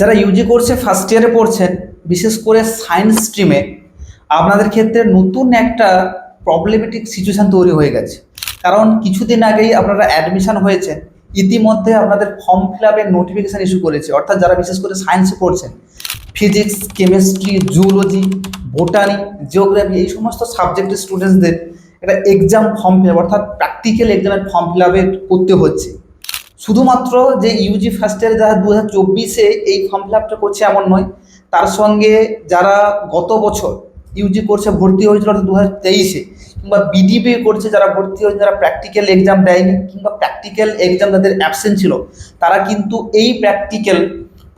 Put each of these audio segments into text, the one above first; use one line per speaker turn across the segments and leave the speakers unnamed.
যারা ইউজি কোর্সে ফার্স্ট ইয়ারে পড়ছেন, বিশেষ করে সায়েন্স স্ট্রিমে, আপনাদের ক্ষেত্রে নতুন একটা প্রবলেমেটিক সিচুয়েশান তৈরি হয়ে গেছে। কারণ কিছুদিন আগেই আপনারা অ্যাডমিশন হয়েছেন, ইতিমধ্যে আপনাদের ফর্ম ফিল আপের নোটিফিকেশান ইস্যু করেছে। অর্থাৎ যারা বিশেষ করে সায়েন্সে পড়ছেন, physics, chemistry, zoology, botany, geography, এই সমস্ত সাবজেক্টের স্টুডেন্টসদের একটা এক্সাম ফর্ম ফিল আপ, অর্থাৎ প্র্যাকটিক্যাল এক্সামের ফর্ম ফিল আপের করতে হচ্ছে। শুধুমাত্র যে ইউজি ফার্স্ট ইয়ারে যারা 2024-এ এই ফর্ম ফিল আপটা করছে এমন নয়, তার সঙ্গে যারা গত বছর ইউজি কোর্সে ভর্তি হয়েছিল অর্থাৎ 2023-এ, কিংবা বিডিপি করছে যারা ভর্তি হয়েছে, যারা প্র্যাকটিক্যাল এক্সাম দেয়নি কিংবা প্র্যাকটিক্যাল এক্সাম যাদের অ্যাবসেন্ট ছিল, তারা কিন্তু এই প্র্যাকটিক্যাল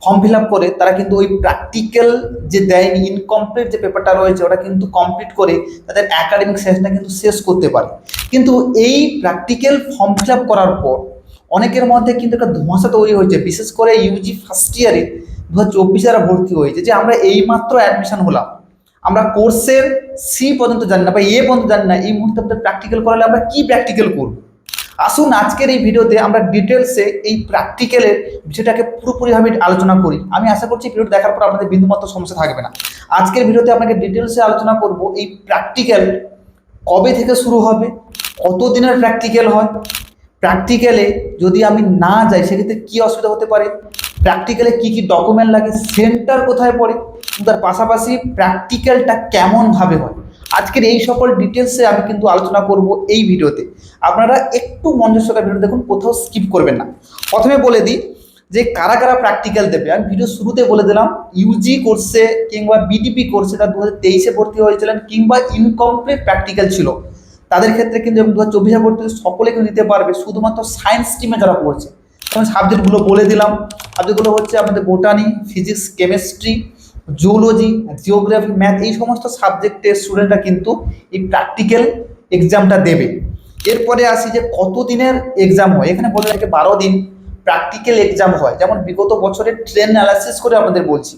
ফর্ম ফিল আপ করে তারা কিন্তু ওই প্র্যাকটিক্যাল যে দেয়নি, ইনকমপ্লিট যে পেপারটা রয়েছে ওটা কিন্তু কমপ্লিট করে তাদের একাডেমিক সেশনটা কিন্তু শেষ করতে পারে। কিন্তু এই প্র্যাকটিক্যাল ফর্ম ফিল আপ করার পর অনেকের মধ্যে কিন্তু একটা ধোঁয়াশা তৈরি হয়েছে, বিশেষ করে ইউজি ফার্স্ট ইয়ারে 2024 যারা ভর্তি হয়েছে, যে আমরা এইমাত্র অ্যাডমিশন হলাম, আমরা কোর্সের সি পর্যন্ত জানি না বা এ পর্যন্ত জানি না, এই মুহূর্তে আমাদের প্র্যাকটিক্যাল করালে আমরা কি প্র্যাকটিক্যাল করব। আসুন আজকের এই ভিডিওতে আমরা ডিটেলসে এই প্র্যাকটিক্যালের বিষয়টাকে পুরোপুরিভাবে আলোচনা করি। আমি আশা করছি ভিডিওটা দেখার পর আপনাদের বিন্দুমাত্র সমস্যা থাকবে না। আজকের ভিডিওতে আপনাকে ডিটেলসে আলোচনা করব এই প্র্যাকটিক্যাল কবে থেকে শুরু হবে, কত দিনের প্র্যাকটিক্যাল হয়, প্র্যাকটিক্যালে যদি আমি না যাই সেক্ষেত্রে কী অসুবিধা হতে পারে, প্র্যাকটিক্যালে কী কী ডকুমেন্ট লাগে, সেন্টার কোথায় পড়ে, তার পাশাপাশি প্র্যাকটিক্যালটা কেমনভাবে হয়, আজকের এই সকল ডিটেলসে আমি কিন্তু আলোচনা করব এই ভিডিওতে। আপনারা একটু মনোযোগ সহকারে ভিডিও দেখুন, কোথাও স্কিপ করবেন না। প্রথমে বলে দিই যে কারা কারা প্র্যাকটিক্যাল দেবে। আমি ভিডিও শুরুতে বলে দিলাম, ইউজি কোর্সে কিংবা বিডিপি কোর্সে যারা 2023-এ ভর্তি হয়েছিলেন কিংবা ইনকমপ্লিট প্র্যাকটিক্যাল ছিল, তাদের ক্ষেত্রে কিন্তু 2024-এ ভর্তি সকলে কিন্তু দিতে পারবে, শুধুমাত্র সায়েন্স স্ট্রিমে যারা পড়ছে। যেমন সাবজেক্টগুলো বলে দিলাম, সাবজেক্টগুলো হচ্ছে আমাদের botany, physics, chemistry, zoology, geography, math, এই সমস্ত সাবজেক্টের স্টুডেন্টরা কিন্তু এই প্র্যাকটিক্যাল এক্সামটা দেবে। এরপরে আসি যে কত দিনের এক্সাম হয়। এখানে বলে রাখি 12 দিন প্র্যাকটিক্যাল এক্সাম হয়। যেমন বিগত বছরের ট্রেন্ড অ্যানালাইসিস করে আপনাদের বলছি।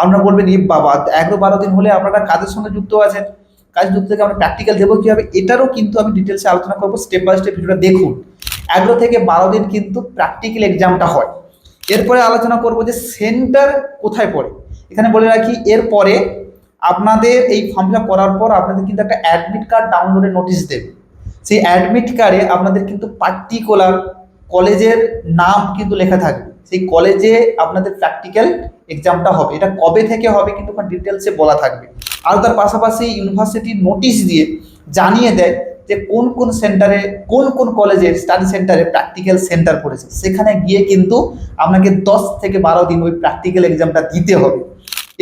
আপনারা বলবেন এই বাবা 11-12 দিন হলে আপনারা কাজের সঙ্গে যুক্ত আছেন, কাজ যুক্ত থেকে আমরা প্র্যাকটিক্যাল দেবো কীভাবে, এটারও কিন্তু আমি ডিটেলসে আলোচনা করবো। স্টেপ বাই স্টেপ ভিডিওটা দেখুন। 11 থেকে 12 দিন কিন্তু প্র্যাকটিক্যাল এক্সামটা হয়। এরপরে আলোচনা করব যে সেন্টার কোথায় পড়ে। এখানে বলে রাখি, এরপরে আপনাদের এই ফর্ম ফিল আপ করার পর আপনাদের কিন্তু একটা অ্যাডমিট কার্ড ডাউনলোডের নোটিশ দেবে। সেই অ্যাডমিট কার্ডে আপনাদের কিন্তু পার্টিকুলার কলেজের নাম কিন্তু লেখা থাকবে, সেই কলেজে আপনাদের প্র্যাকটিক্যাল এক্সামটা হবে। এটা কবে থেকে হবে কিন্তু ডিটেলসে বলা থাকবে। আর তার পাশাপাশি ইউনিভার্সিটি নোটিশ দিয়ে জানিয়ে দেয় যে কোন কোন সেন্টারে, কোন কোন কলেজের স্টাডি সেন্টারে প্র্যাকটিক্যাল সেন্টার পড়েছে। সেখানে গিয়ে কিন্তু আপনাকে 10 থেকে 12 দিন ওই প্র্যাকটিক্যাল এক্সামটা দিতে হবে।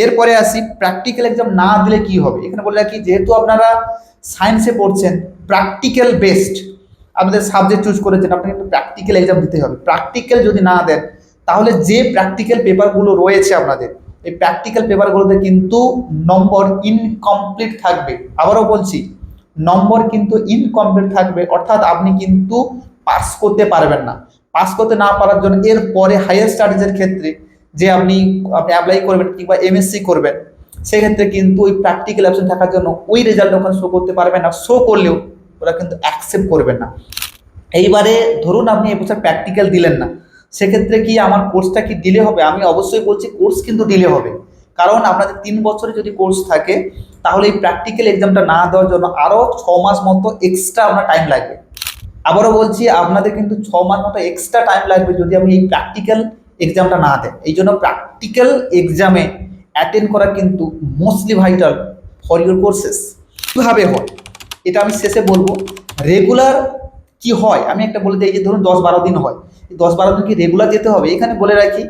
এরপরে আসি প্র্যাকটিক্যাল এক্সাম না দিলে কি হবে। এখানে বলে রাখি, যেহেতু আপনারা সায়েন্সে পড়ছেন, প্র্যাকটিক্যাল বেসড আপনাদের সাবজেক্ট চুজ করেছেন, আপনাকে কিন্তু প্র্যাকটিক্যাল এক্সাম দিতে হবে। প্র্যাকটিক্যাল যদি না দেন তাহলে যে প্র্যাকটিক্যাল পেপারগুলো রয়েছে আপনাদের, এই প্র্যাকটিক্যাল পেপারগুলোতে কিন্তু নম্বর ইনকমপ্লিট থাকবে। আবারও বলছি, নম্বর কিন্তু ইনকমপ্লিট থাকবে, অর্থাৎ আপনি কিন্তু পাস করতে পারবেন না। পাস করতে না পারার জন্য এরপরে হায়ার স্টাডিজের ক্ষেত্রে যে আপনি অ্যাপ্লাই করবেন কিংবা এমএসসি করবেন, সেক্ষেত্রে কিন্তু ওই প্র্যাকটিক্যাল অপশন থাকার জন্য ওই রেজাল্ট ওখানে শো করতে পারবেন না। শো করলেও ওরা কিন্তু অ্যাকসেপ্ট করবেন না। এইবারে ধরুন আপনি এবছর প্র্যাকটিক্যাল দিলেন না, সেক্ষেত্রে কি আমার কোর্সটা কি ডিলে হবে? আমি অবশ্যই বলছি কোর্স কিন্তু ডিলে হবে। কারণ আপনাদের 3 বছরে যদি কোর্স থাকে, তাহলে এই প্র্যাকটিক্যাল এক্সামটা না দেওয়ার জন্য আরও 6 মাস মতো এক্সট্রা আপনার টাইম লাগবে। আবারও বলছি, আপনাদের কিন্তু 6 মাস মতো এক্সট্রা টাইম লাগবে যদি আপনি এই প্র্যাকটিক্যাল এক্সামটা না দেন। এই জন্য প্র্যাকটিক্যাল এক্সামে অ্যাটেন্ড করা কিন্তু mostly vital for your courses. কীভাবে হয় এটা আমি শেষে বলবো। রেগুলার কি হয় আমি একটা বলে দিই, এই যে ধরুন 10-12 দিন হয়, এই 10-12 দিন কি রেগুলার যেতে হবে? এখানে বলে রাখি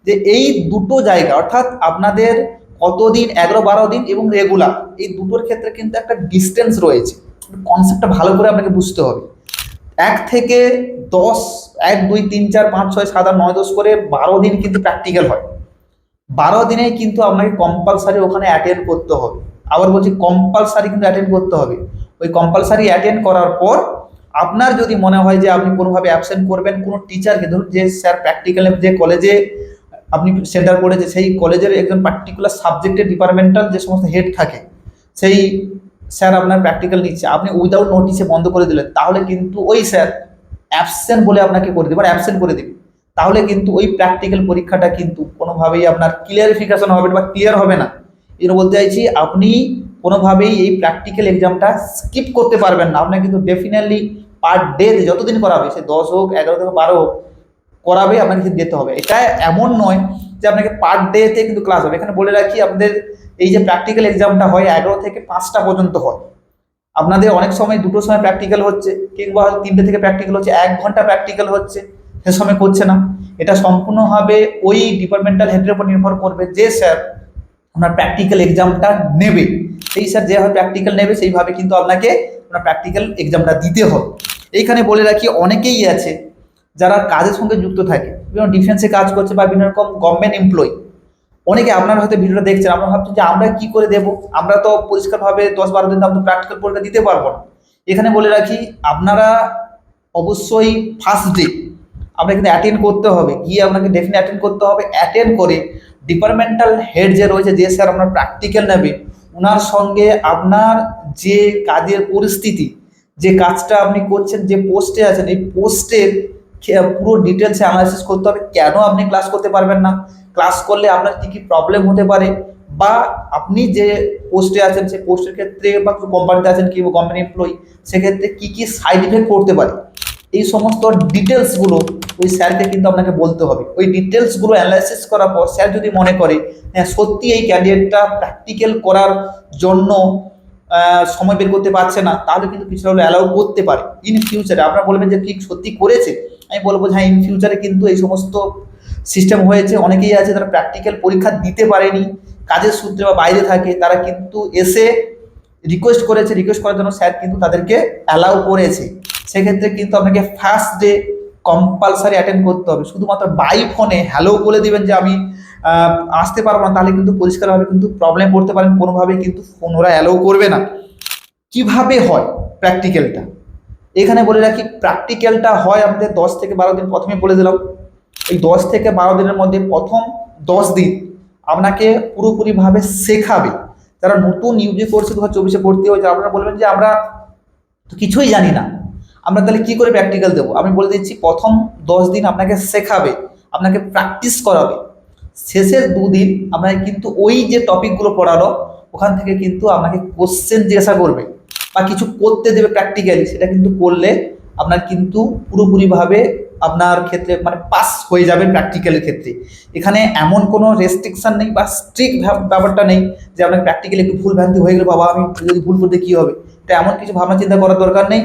যে এই দুটো জায়গা, অর্থাৎ আপনাদের কতদিন, 11-12 দিন এবং রেগুলার, এই দুটোর ক্ষেত্রে কিন্তু একটা ডিস্টেন্স রয়েছে। কনসেপ্টটা ভালো করে আপনাকে বুঝতে হবে। 1 থেকে 10, 1, 2, 3, 4, 5, 6, 7, 8, 9, 10 করে 12 দিন কিন্তু প্র্যাকটিক্যাল হয়। 12 দিনেই কিন্তু আপনাকে কম্পালসারি ওখানে অ্যাটেন্ড করতে হবে। আবার বলছি, কম্পালসারি কিন্তু অ্যাটেন্ড করতে হবে। ওই কম্পালসারি অ্যাটেন্ড করার পর আপনার যদি মনে হয় যে আপনি কোনোভাবে অ্যাবসেন্ট করবেন, কোনো টিচারকে ধরুন যে স্যার প্র্যাকটিক্যালে যে কলেজে আপনি সেন্টার করেছে সেই কলেজের একজন পার্টিকুলার সাবজেক্টের ডিপার্টমেন্টাল যে সমস্ত হেড থাকে, সেই স্যার আপনার প্র্যাকটিক্যাল নিচ্ছে, আপনি উইদাউট নোটিসে বন্ধ করে দিলেন, তাহলে কিন্তু ওই স্যার অ্যাবসেন্ট বলে আপনাকে করে দেবে, অ্যাবসেন্ট করে দেবে। তাহলে কিন্তু ওই প্র্যাকটিক্যাল পরীক্ষাটা কিন্তু কোনোভাবেই আপনার ক্লিয়ারিফিকেশন হবে না বা ক্লিয়ার হবে না। এই জন্য বলতে চাইছি আপনি কোনোভাবেই এই প্র্যাকটিক্যাল এক্সামটা স্কিপ করতে পারবেন না। আপনাকে কিন্তু ডেফিনেটলি পার ডে যতদিন করাবে, সে 10 হোক, 11 থেকে 12 হোক, করাবে, আপনাকে কিন্তু যেতে হবে। এটা এমন নয় যে আপনাকে পার ডেতে কিন্তু ক্লাস হবে। এখানে বলে রাখি, আপনাদের এই যে প্র্যাকটিক্যাল এক্সামটা হয় 11 থেকে 5টা পর্যন্ত হয়। আপনাদের অনেক সময় 2টোর সময় প্র্যাকটিক্যাল হচ্ছে, কিংবা 3টে থেকে প্র্যাকটিক্যাল হচ্ছে, 1 ঘন্টা প্র্যাকটিক্যাল হচ্ছে, সে সময় করছে না। এটা সম্পূর্ণভাবে ওই ডিপার্টমেন্টাল হেডের উপর নির্ভর করবে যে স্যার আপনার প্র্যাকটিক্যাল এক্সামটা নেবে, সেই স্যার যেভাবে প্র্যাকটিক্যাল নেবে সেইভাবে কিন্তু আপনাকে আপনার প্র্যাকটিক্যাল এক্সামটা দিতে হবে। এইখানে বলে রাখি, অনেকেই আছে যারা কাজের সঙ্গে যুক্ত থাকে, বিভিন্ন ডিফেন্সে কাজ করছে বা বিভিন্ন রকম গভর্নমেন্ট এমপ্লয়ি। অনেকে আপনারা হয়তো ভিডিওটা দেখছেন, আমরা ভাবছেন যে আমরা কি করে দেবো, আমরা তো পরিষ্কারভাবে 10-12 দিন আমরা প্র্যাকটিক্যাল পরীক্ষা দিতে পারবো না। এখানে বলে রাখি, আপনারা অবশ্যই ফার্স্ট ডে আপনাকে কিন্তু অ্যাটেন্ড করতে হবে, গিয়ে আপনাকে ডেফিনেটলি অ্যাটেন্ড করতে হবে। অ্যাটেন্ড করে ডিপার্টমেন্টাল হেড যে রয়েছে, যে স্যার আপনার প্র্যাকটিক্যাল নেবে, ওনার সঙ্গে আপনার যে কাজের পরিস্থিতি, যে কাজটা আপনি করছেন, যে পোস্টে আছেন, এই পোস্টের পুরো ডিটেলসে অ্যানালাইসিস করতে হবে। কেন আপনি ক্লাস করতে পারবেন না, ক্লাস করলে আপনার কী কী প্রবলেম হতে পারে, বা আপনি যে পোস্টে আছেন সেই পোস্টের ক্ষেত্রে, বা কোম্পানিতে আছেন কিংবা গভর্নমেন্ট এমপ্লয়ি, সেক্ষেত্রে কী কী সাইড ইফেক্ট পড়তে পারে, এই সমস্ত ডিটেলসগুলো ওই স্যারকে কিন্তু আপনাকে বলতে হবে। ওই ডিটেলসগুলো অ্যানালাইসিস করার পর স্যার যদি মনে করে হ্যাঁ সত্যি এই ক্যান্ডিডেটটা প্র্যাকটিক্যাল করার জন্য সময় বের করতে পারছে না, তাহলে কিন্তু কিছুটা হলে অ্যালাউ করতে পারে। ইন ফিউচারে আপনারা বলবেন যে ঠিক সত্যি করেছে, আমি বলবো হ্যাঁ ইন ফিউচারে কিন্তু এই সমস্ত সিস্টেম হয়েছে। অনেকেই আছে তারা প্র্যাকটিক্যাল পরীক্ষা দিতে পারেনি, কাজের সূত্রে বা বাইরে থাকে, তারা কিন্তু এসে রিকোয়েস্ট করেছে, রিকোয়েস্ট করার জন্য স্যার কিন্তু তাদেরকে অ্যালাউ করেছে। সেক্ষেত্রে কিন্তু আপনাকে ফার্স্ট ডে কম্পালসারি অ্যাটেন্ড করতে হবে। শুধুমাত্র বাই ফোনে হ্যালো বলে দিবেন যে আমি আসতে পারবো না, তাহলে কিন্তু পরিষ্কারভাবে কিন্তু প্রবলেম পড়তে পারেন, কোনোভাবেই কিন্তু ফোন ওরা অ্যালাউ করবে না। কিভাবে হয় প্র্যাকটিক্যালটা, এখানে বলে রাখি, প্র্যাকটিক্যালটা হয় আমাদের 10 থেকে 12 দিন, প্রথমে বলে দিলাম। এই 10 থেকে 12 দিনের মধ্যে প্রথম 10 দিন আপনাকে পুরোপুরিভাবে শেখাবে। যারা নতুন ইউজি কোর্সে 2024-এ ভর্তি হয়েছে, আপনারা বলবেন যে আমরা তো কিছুই জানি না, আমরা তাহলে কি করে প্র্যাকটিক্যাল দেবো। আমি বলে দিচ্ছি, প্রথম 10 দিন আপনাকে শেখাবে, আপনাকে প্র্যাকটিস করাবে। শেষের 2 দিন আপনাকে কিন্তু ওই যে টপিকগুলো পড়ালো ওখান থেকে কিন্তু আপনাকে কোশ্চেন জিজ্ঞাসা করবে বা কিছু করতে দেবে প্র্যাকটিক্যালি, সেটা কিন্তু করলে আপনার কিন্তু পুরোপুরিভাবে আপনার ক্ষেত্রে মানে পাস হয়ে যাবেন প্র্যাকটিক্যালের ক্ষেত্রে। এখানে এমন কোনো রেস্ট্রিকশন নেই বা স্ট্রিক্ট ব্যাপারটা নেই যে আপনার প্র্যাকটিক্যালি একটু ভুল ভ্রান্তি হয়ে গেলে বাবা আমি যদি ভুল করতে কী হবে, এটা এমন কিছু ভাবনা চিন্তা করার দরকার নেই।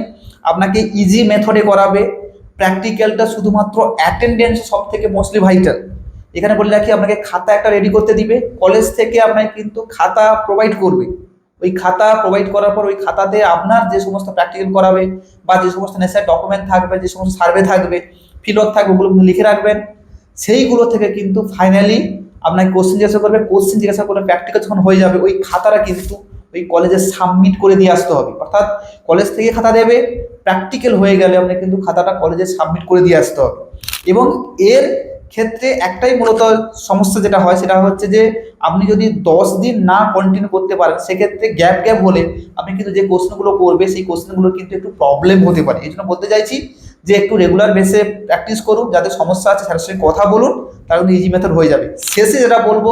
আপনাকে ইজি মেথডে করাবে। প্র্যাকটিক্যালটা শুধুমাত্র অ্যাটেন্ডেন্স সব থেকে মোস্টলি ভাইটাল। এখানে বলে রাখি, আপনাকে খাতা একটা রেডি করতে দিবে, কলেজ থেকে আপনাকে কিন্তু খাতা প্রোভাইড করবে। ওই খাতা প্রোভাইড করার পর ওই খাতাতে আপনার যে সমস্ত প্র্যাকটিক্যাল করাবে বা যে সমস্ত নেশার ডকুমেন্ট থাকবে, যে সমস্ত সার্ভে থাকবে, ফিলওয়ার্ক থাকবে, ওগুলো কিন্তু লিখে রাখবেন। সেইগুলো থেকে কিন্তু ফাইনালি আপনাকে কোশ্চেন জিজ্ঞাসা করবে। কোশ্চেন জিজ্ঞাসা করলে প্র্যাকটিক্যাল যখন হয়ে যাবে, ওই খাতাটা কিন্তু ওই কলেজে সাবমিট করে দিয়ে আসতে হবে। অর্থাৎ কলেজ থেকে খাতা দেবে, প্র্যাকটিক্যাল হয়ে গেলে আপনাকে কিন্তু খাতাটা কলেজে সাবমিট করে দিয়ে আসতে হবে। এবং এর ক্ষেত্রে একটাই মূলত সমস্যা যেটা হয়, সেটা হচ্ছে যে আপনি যদি 10 দিন না কন্টিনিউ করতে পারেন, সেক্ষেত্রে গ্যাপ গ্যাপ হলে আপনি কিন্তু যে কোশ্চেনগুলো করবে সেই কোশ্চেনগুলো কিন্তু একটু প্রবলেম হতে পারে। এই জন্য বলতে চাইছি যে একটু রেগুলার বেসে প্র্যাকটিস করুন, যাদের সমস্যা আছে স্যারের সঙ্গে কথা বলুন, তার কিন্তু ইজি মেথড হয়ে যাবে। শেষে যেটা বলবো,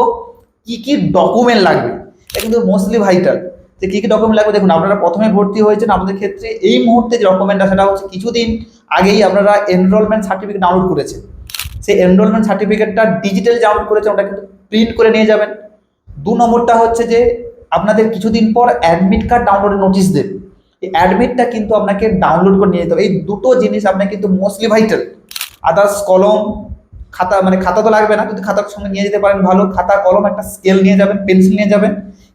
কি কি ডকুমেন্ট লাগবে, এটা কিন্তু মোস্টলি ভাইটাল। যে কী কী ডকুমেন্ট লাগবে, দেখুন আপনারা প্রথমে ভর্তি হয়েছেন, আমাদের ক্ষেত্রে এই মুহূর্তে যে ডকুমেন্টটা সেটা হচ্ছে কিছুদিন আগেই আপনারা এনরোলমেন্ট সার্টিফিকেট ডাউনলোড করেছেন। সেই এনরোলমেন্ট সার্টিফিকেটটা ডিজিটাল ডাউনলোড করেছেন, ওটা কিন্তু প্রিন্ট করে নিয়ে যাবেন। 2 নম্বরটা হচ্ছে যে আপনাদের কিছুদিন পর অ্যাডমিট কার্ড ডাউনলোডের নোটিশ দেবে, এই অ্যাডমিটটা কিন্তু আপনাকে ডাউনলোড করে নিয়ে যেতে হবে। এই দুটো জিনিস আপনার কিন্তু মোস্টলি ভাইটাল। আদার্স কলম খাতা, মানে খাতা তো লাগবে না, যদি খাতার সঙ্গে নিয়ে যেতে পারেন ভালো, খাতা কলম একটা স্কেল নিয়ে যাবেন, পেন্সিল নিয়ে যাবেন,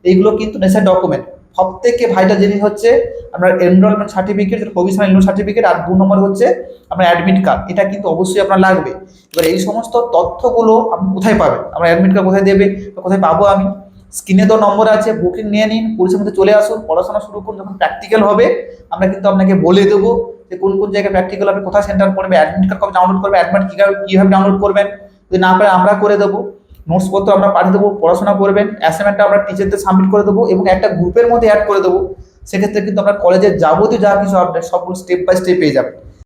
এইগুলো কিন্তু নেশার ডকুমেন্ট। সব থেকে ভাইটাল জিনিস হচ্ছে আপনার enrolment certificate, provisional enrolment certificate, আর 2 নম্বর হচ্ছে আপনার অ্যাডমিট কার্ড। এটা কিন্তু অবশ্যই আপনার লাগবে। এবার এই সমস্ত তথ্যগুলো আপনি কোথায় পাবেন, আমার অ্যাডমিট কার্ড কোথায় দেবে, কোথায় পাবো আমি, স্ক্রিনে তো নম্বর আছে, বুকিং নিয়ে নিন, কোর্সের মধ্যে চলে আসুন, পড়াশোনা শুরু করুন। যখন প্র্যাকটিক্যাল হবে আমরা কিন্তু আপনাকে বলে দেবো যে কোন কোন জায়গায় প্র্যাকটিক্যাল হবে, কোথায় সেন্টার পড়বে, অ্যাডমিট কার্ড কবে ডাউনলোড করবে, অ্যাডমিট কীভাবে ডাউনলোড করবেন, যদি না পারে আমরা করে দেবো, নোটসপত্র আমরা পাঠিয়ে দেবো, পড়াশোনা করবেন, অ্যাসাইনমেন্টটা আমরা টিচারদের সাবমিট করে দেবো এবং একটা গ্রুপের মধ্যে অ্যাড করে দেবো। সেক্ষেত্রে কিন্তু আমরা কলেজের যাবতীয় যা কিছু আপডেট সবগুলো স্টেপ বাই স্টেপ পেয়ে যাবেন।